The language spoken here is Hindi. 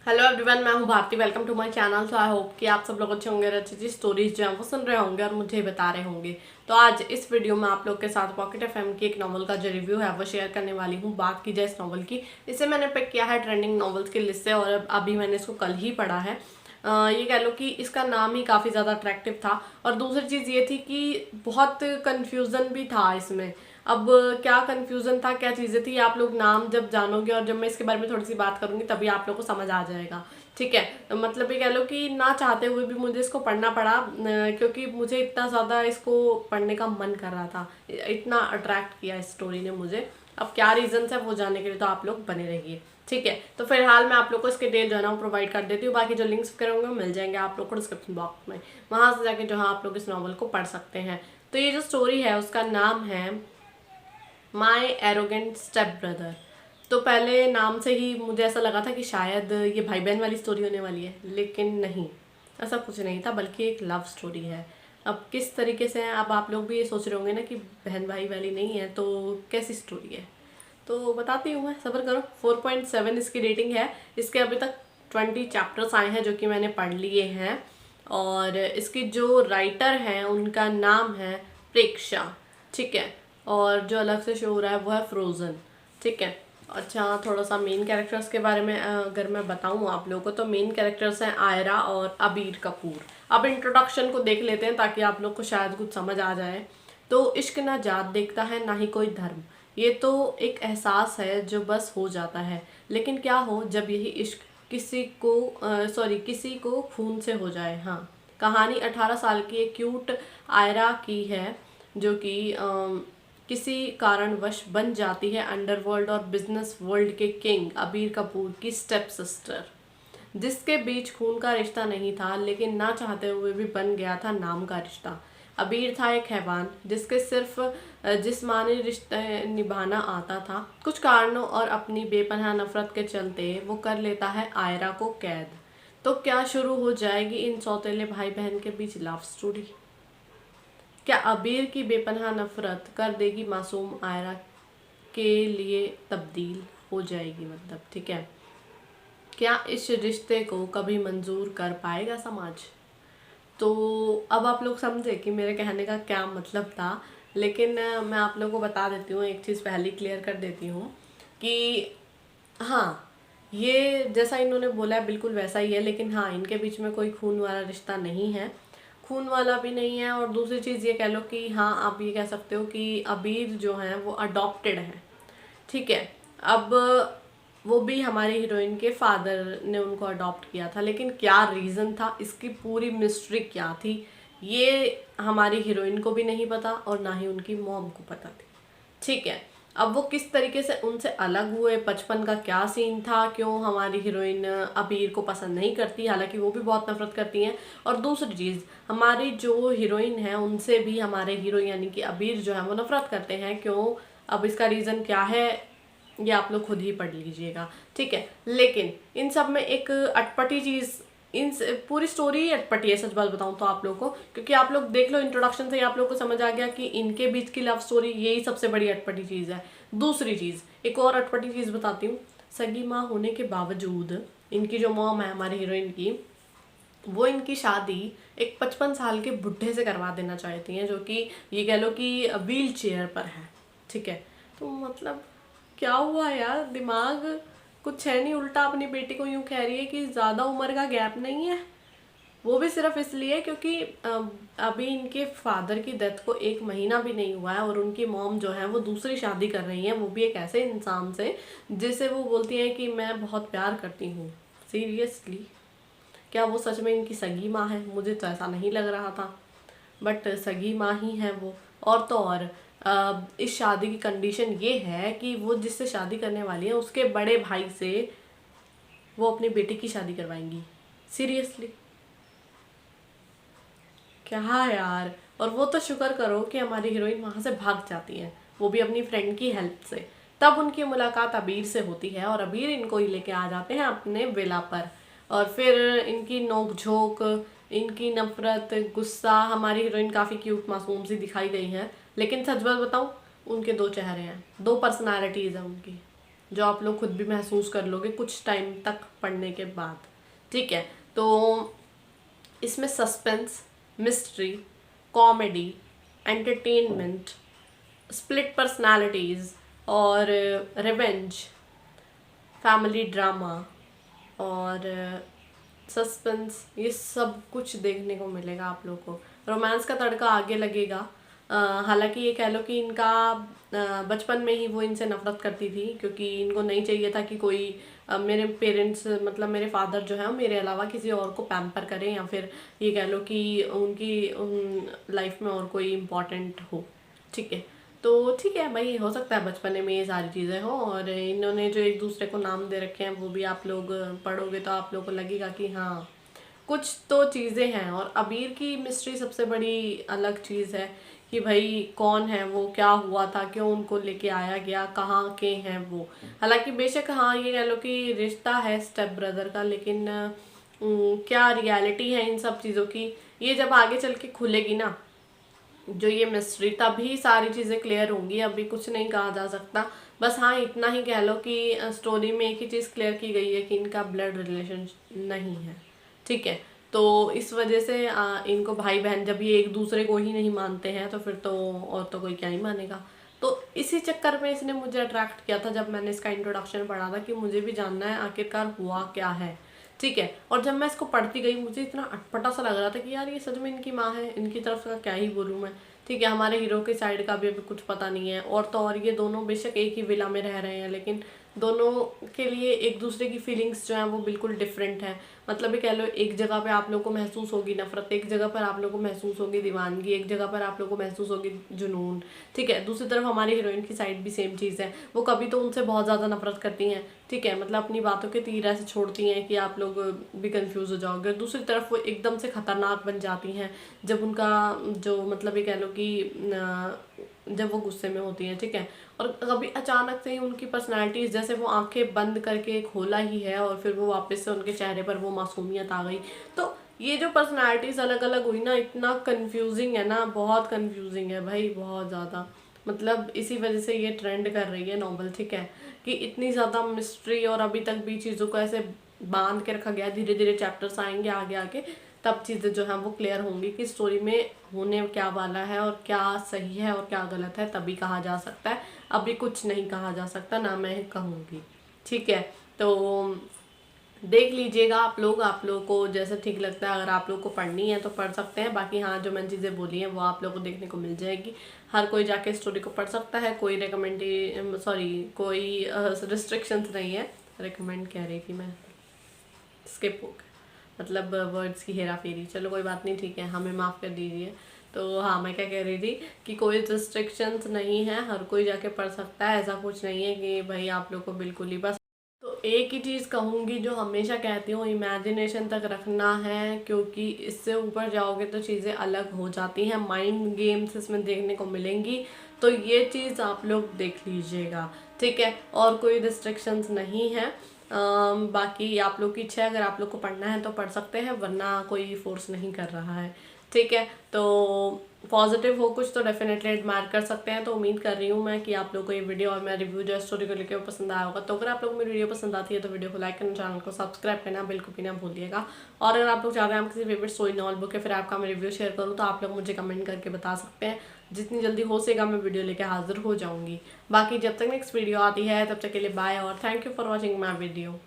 हेलो एवरीवन, मैं हूं Bharti. Welcome to my channel. So I hope कि आप सब लोग अच्छे होंगे, अच्छी अच्छी स्टोरीज जो हैं वो सुन रहे होंगे और मुझे बता रहे होंगे। तो आज इस वीडियो में आप लोग के साथ पॉकेट एफएम की एक नॉवल का जो रिव्यू है वो शेयर करने वाली हूं। बात की जाए इस नॉवल की, इसे मैंने पिक किया है ट्रेंडिंग नॉवेल्स की लिस्ट से और अभी मैंने इसको कल ही पढ़ा है। ये कह लो कि इसका नाम ही काफ़ी ज़्यादा अट्रैक्टिव था और दूसरी चीज़ ये थी कि बहुत कंफ्यूजन भी था इसमें। अब क्या कंफ्यूजन था, क्या चीज़ें थी, आप लोग नाम जब जानोगे और जब मैं इसके बारे में थोड़ी सी बात करूंगी तभी आप लोग को समझ आ जाएगा। ठीक है, तो मतलब ये कह लो कि ना चाहते हुए भी मुझे इसको पढ़ना पड़ा, क्योंकि मुझे इतना ज़्यादा इसको पढ़ने का मन कर रहा था, इतना अट्रैक्ट किया इस स्टोरी ने मुझे। अब क्या रीजंस है वो जानने के लिए तो आप लोग बने रहिए। ठीक है, तो फिलहाल मैं आप लोग को इसके डिटेल जो है ना वो प्रोवाइड कर देती हूँ। बाकी जो लिंक्स वगैरह होंगे मिल जाएंगे आप लोग को डिस्क्रिप्शन बॉक्स में, वहाँ से जाके जो है आप लोग इस नॉवल को पढ़ सकते हैं। तो ये जो स्टोरी है उसका नाम है माई एरोगेंट स्टेप ब्रदर। तो पहले नाम से ही मुझे ऐसा लगा था कि शायद ये भाई बहन वाली स्टोरी होने वाली है, लेकिन नहीं, ऐसा कुछ नहीं था, बल्कि एक लव स्टोरी है। अब किस तरीके से है, अब आप लोग भी ये सोच रहे होंगे ना कि बहन भाई वाली नहीं है तो कैसी स्टोरी है। तो बताती हूँ मैं, सब्र करो। 4.7 इसकी रेटिंग है। इसके अभी तक 20 चैप्टर्स आए हैं जो कि मैंने पढ़ लिए हैं। और इसकी जो राइटर हैं उनका नाम है प्रेक्षा। ठीक है, और जो अलग से शो हो रहा है वो है फ्रोज़न। ठीक है, अच्छा थोड़ा सा मेन कैरेक्टर्स के बारे में अगर मैं बताऊँ आप लोगों को, तो मेन कैरेक्टर्स हैं आयरा और अबीर कपूर। अब इंट्रोडक्शन को देख लेते हैं ताकि आप लोग को शायद कुछ समझ आ जाए। तो इश्क ना जात देखता है ना ही कोई धर्म, ये तो एक एहसास है जो बस हो जाता है। लेकिन क्या हो जब यही इश्क किसी को खून से हो जाए। हाँ, कहानी 18 साल की एक क्यूट आयरा की है जो कि किसी कारणवश बन जाती है अंडरवर्ल्ड और बिजनेस वर्ल्ड के किंग अबीर कपूर की स्टेप सिस्टर, जिसके बीच खून का रिश्ता नहीं था लेकिन ना चाहते हुए भी बन गया था नाम का रिश्ता। अबीर था एक हैवान जिसके सिर्फ जिस्मानी रिश्ते निभाना आता था। कुछ कारणों और अपनी बेपनाह नफरत के चलते वो कर लेता है आयरा को कैद। तो क्या शुरू हो जाएगी इन सौतेले भाई बहन के बीच लव स्टोरी। क्या अबीर की बेपनाह नफरत कर देगी मासूम आयरा के लिए तब्दील हो जाएगी, मतलब ठीक है। क्या इस रिश्ते को कभी मंजूर कर पाएगा समाज। तो अब आप लोग समझे कि मेरे कहने का क्या मतलब था। लेकिन मैं आप लोगों को बता देती हूँ, एक चीज़ पहले क्लियर कर देती हूँ कि हाँ, ये जैसा इन्होंने बोला है बिल्कुल वैसा ही है, लेकिन हाँ, इनके बीच में कोई खून वाला रिश्ता नहीं है, खून वाला भी नहीं है। और दूसरी चीज़ ये कह लो कि हाँ, आप ये कह सकते हो कि अबीर जो है वो अडॉप्टेड है। ठीक है, अब वो भी हमारी हीरोइन के फादर ने उनको अडॉप्ट किया था, लेकिन क्या रीज़न था, इसकी पूरी मिस्ट्री क्या थी, ये हमारी हीरोइन को भी नहीं पता और ना ही उनकी मॉम को पता थी। ठीक है, अब वो किस तरीके से उनसे अलग हुए, बचपन का क्या सीन था, क्यों हमारी हीरोइन अबीर को पसंद नहीं करती, हालांकि वो भी बहुत नफरत करती हैं। और दूसरी चीज़, हमारी जो हीरोइन है उनसे भी हमारे हीरो यानी कि अबीर जो है वो नफरत करते हैं। क्यों, अब इसका रीज़न क्या है ये आप लोग खुद ही पढ़ लीजिएगा। ठीक है, लेकिन इन सब में एक अटपटी चीज़, पूरी स्टोरी ही अटपटी है सच बात बताऊं तो आप लोगों को, क्योंकि आप लोग देख लो इंट्रोडक्शन से ही आप लोगों को समझ आ गया कि इनके बीच की लव स्टोरी यही सबसे बड़ी अटपटी चीज़ है। दूसरी चीज़, एक और अटपटी चीज़ बताती हूँ। सगी माँ होने के बावजूद इनकी जो मॉम है हमारी हीरोइन की, वो इनकी शादी एक 55 साल के बुढ़े से करवा देना चाहती हैं जो कि ये कह लो कि व्हील चेयर पर है। ठीक है, तो मतलब क्या हुआ यार, दिमाग कुछ है नहीं, उल्टा अपनी बेटी को यूं कह रही है कि ज़्यादा उम्र का गैप नहीं है। वो भी सिर्फ इसलिए क्योंकि अभी इनके फादर की डेथ को 1 महीना भी नहीं हुआ है और उनकी मॉम जो है वो दूसरी शादी कर रही है, वो भी एक ऐसे इंसान से जिसे वो बोलती है कि मैं बहुत प्यार करती हूँ। सीरियसली, क्या वो सच में इनकी सगी माँ है? मुझे तो ऐसा नहीं लग रहा था, बट सगी माँ ही है वो। और तो और इस शादी की कंडीशन ये है कि वो जिससे शादी करने वाली है उसके बड़े भाई से वो अपनी बेटी की शादी करवाएंगी। सीरियसली, क्या यार। और वो तो शुक्र करो कि हमारी हीरोइन वहाँ से भाग जाती है, वो भी अपनी फ्रेंड की हेल्प से। तब उनकी मुलाकात अबीर से होती है और अबीर इनको ही लेके आ जाते हैं अपने विला पर। और फिर इनकी नोक-झोंक, इनकी नफरत, गुस्सा, हमारी हीरोइन काफ़ी क्यूट मासूम सी दिखाई गई है, लेकिन सच बात बताऊँ, उनके दो चेहरे हैं, दो पर्सनालिटीज़ हैं उनकी। जो आप लोग खुद भी महसूस कर लोगे कुछ टाइम तक पढ़ने के बाद। ठीक है, तो इसमें suspense, mystery, comedy, entertainment, split personalities और रिवेंज, फैमिली ड्रामा और सस्पेंस, ये सब कुछ देखने को मिलेगा आप लोग को। रोमांस का तड़का आगे लगेगा। हालांकि ये कह लो कि इनका बचपन में ही वो इनसे नफरत करती थी, क्योंकि इनको नहीं चाहिए था कि कोई मेरे पेरेंट्स मतलब मेरे फादर जो है मेरे अलावा किसी और को पैम्पर करें, या फिर ये कह लो कि उनकी लाइफ में और कोई इम्पोर्टेंट हो। ठीक है, तो ठीक है भाई, हो सकता है बचपन में ये सारी चीज़ें हो, और इन्होंने जो एक दूसरे को नाम दे रखे हैं वो भी आप लोग पढ़ोगे तो आप लोग को लगेगा कि हाँ कुछ तो चीज़ें हैं। और अबीर की मिस्ट्री सबसे बड़ी अलग चीज़ है कि भाई कौन है वो, क्या हुआ था, क्यों उनको लेके आया गया, कहाँ के हैं वो। हालांकि बेशक हाँ ये कह लो कि रिश्ता है स्टेप ब्रदर का, लेकिन क्या रियलिटी है इन सब चीज़ों की, ये जब आगे चल के खुलेगी ना जो ये मिस्ट्री, तभी सारी चीज़ें क्लियर होंगी। अभी कुछ नहीं कहा जा सकता। बस हाँ इतना ही कह लो कि स्टोरी में एक ही चीज़ क्लियर की गई है कि इनका ब्लड रिलेशन नहीं है। ठीक है, तो इस वजह से इनको भाई बहन जब ये एक दूसरे को ही नहीं मानते हैं तो फिर तो और तो कोई क्या ही मानेगा। तो इसी चक्कर में इसने मुझे अट्रैक्ट किया था जब मैंने इसका इंट्रोडक्शन पढ़ा था कि मुझे भी जानना है आखिरकार हुआ क्या है। ठीक है, और जब मैं इसको पढ़ती गई मुझे इतना अटपटा सा लग रहा था कि यार ये सच में इनकी माँ है, इनकी तरफ का क्या ही बोलूँ मैं। ठीक है, हमारे हीरो के साइड का भी अभी कुछ पता नहीं है, और तो और ये दोनों बेशक एक ही विला में रह रहे हैं, लेकिन दोनों के लिए एक दूसरे की फीलिंग्स जो हैं वो बिल्कुल डिफरेंट है। मतलब ये कह लो एक जगह पे आप लोग को महसूस होगी नफरत, एक जगह पर आप लोग को महसूस होगी दीवानगी, एक जगह पर आप लोग को महसूस होगी जुनून। ठीक है, दूसरी तरफ हमारी हीरोइन की साइड भी सेम चीज़ है, वो कभी तो उनसे बहुत ज़्यादा नफरत करती हैं। ठीक है, मतलब अपनी बातों के तीर ऐसे छोड़ती हैं कि आप लोग भी कंफ्यूज हो जाओगे। दूसरी तरफ वो एकदम से खतरनाक बन जाती हैं जब उनका जो मतलब ये कह लो कि जब वो गुस्से में होती हैं। ठीक है, और कभी अचानक से ही उनकी पर्सनालिटीज जैसे वो आंखें बंद करके खोला ही है और फिर वो वापस से उनके चेहरे पर वो मासूमियत आ गई। तो ये जो पर्सनालिटीज अलग अलग हुई ना, इतना कंफ्यूजिंग है ना, बहुत कंफ्यूजिंग है भाई, बहुत ज़्यादा। मतलब इसी वजह से ये ट्रेंड कर रही है नॉवल। ठीक है, कि इतनी ज़्यादा मिस्ट्री और अभी तक भी चीज़ों को ऐसे बांध के रखा गया। धीरे धीरे चैप्टर्स आएंगे आगे आगे, तब चीज़ें जो हैं वो क्लियर होंगी कि स्टोरी में होने क्या वाला है और क्या सही है और क्या गलत है, तभी कहा जा सकता है। अभी कुछ नहीं कहा जा सकता, ना मैं कहूँगी। ठीक है, तो देख लीजिएगा आप लोगों को जैसे ठीक लगता है। अगर आप लोग को पढ़नी है तो पढ़ सकते हैं, बाकी हाँ जो मैंने चीज़ें बोली हैं वो आप लोगों को देखने को मिल जाएगी। हर कोई जाके स्टोरी को पढ़ सकता है, कोई कोई रिस्ट्रिक्शंस नहीं है। रिकमेंड कह रही थी मैं, स्किप हो गया, मतलब वर्ड्स की हेरा फेरी। चलो कोई बात नहीं, ठीक है, हमें माफ़ कर दीजिए। तो हाँ मैं क्या कह रही थी कि कोई रिस्ट्रिक्शंस नहीं है, हर कोई जाके पढ़ सकता है। ऐसा कुछ नहीं है कि भाई आप लोग को बिल्कुल ही बस। तो एक ही चीज़ कहूँगी जो हमेशा कहती हूँ, इमेजिनेशन तक रखना है, क्योंकि इससे ऊपर जाओगे तो चीज़ें अलग हो जाती हैं। माइंड गेम्स इसमें देखने को मिलेंगी, तो ये चीज़ आप लोग देख लीजिएगा। ठीक है, और कोई रिस्ट्रिक्शंस नहीं है। बाकी आप लोग की इच्छा है, अगर आप लोग को पढ़ना है तो पढ़ सकते हैं, वरना कोई फोर्स नहीं कर रहा है। ठीक है, तो पॉजिटिव हो कुछ तो डेफिनेटली एडमायर कर सकते हैं। तो उम्मीद कर रही हूँ मैं कि आप लोग को ये वीडियो और मेरा रिव्यू जो स्टोरी को लेकर पसंद आया होगा। तो अगर आप लोग को मेरी वीडियो पसंद आती है तो वीडियो को लाइक करना, चैनल को सब्सक्राइब करना बिल्कुल भी ना भूलिएगा। और अगर आप लोग चाहते हैं हम किसी फेवरेट स्टोरी नॉवल बुक या फिर आपका मैं रिव्यू शेयर करूँ तो आप लोग मुझे कमेंट करके बता सकते हैं। जितनी जल्दी हो सकेगा मैं वीडियो लेकर हाजिर हो जाऊँगी। बाकी जब तक नेक्स्ट वीडियो आती है तब तक के लिए बाय और thank you for watching my video.